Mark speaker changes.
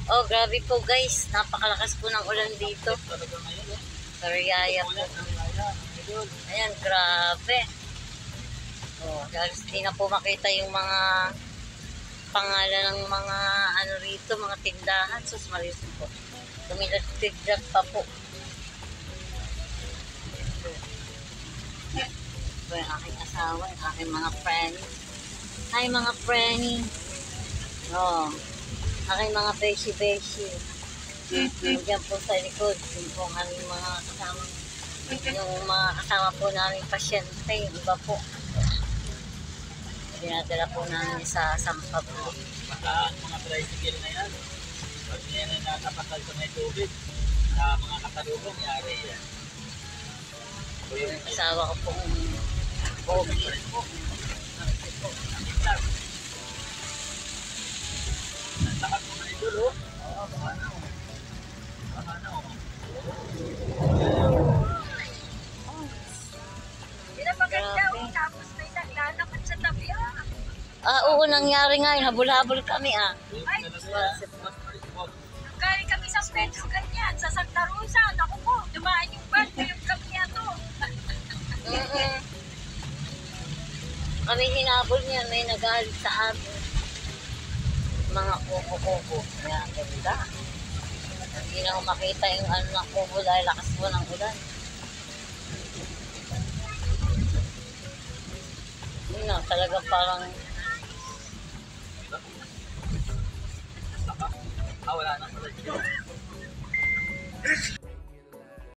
Speaker 1: Oh, grabe po guys. Napakalakas po ng ulan dito.
Speaker 2: Talaga ngayon, oh.
Speaker 1: Sariaya po.
Speaker 2: Ulan ang laya. Idol.
Speaker 1: Ayan, grabe. Oh, halos di na po makita yung mga pangalan ng mga ano rito, mga tindahan. Sus, malis po. Dumilag-tiglag pa po. Ito yung aking asawa, yung aking mga friend. Hi mga friend. Oh, aking mga beshi-beshi. Diyan po sa likod, yung po ang aming mga kasama. Yung mga kasama po namin pasyente, yung iba po. Dinadala po namin sa Sampablo.
Speaker 2: Baka ang mga tricycle na yan, pag yan ay nakapasal sa may tubig, sa mga katalubong, yari yan.
Speaker 1: Yung asawa ko pong Pogi.
Speaker 2: Lakas mo na idol, oh. Oo, baka na, oh. Baka na, oh.
Speaker 3: Pinapaganda, oh. Tapos may naglalakad sa tabi, ah.
Speaker 1: Oo, nangyari nga yun. Habol-habol kami,
Speaker 3: Ay,
Speaker 2: Oh,
Speaker 3: galing kami sa Pedro ganyan, sa Santa Rosa. Naku po, dumaan yung van, yung kami to.
Speaker 1: Kami hinabol niya, may nagalit sa amin. Mga kuko-kuko. Kaya ganda. Hindi na ako makita yung ano ng kuko dahil lakas po ng ulan. Yun na, talagang parang
Speaker 2: wala na pala dito.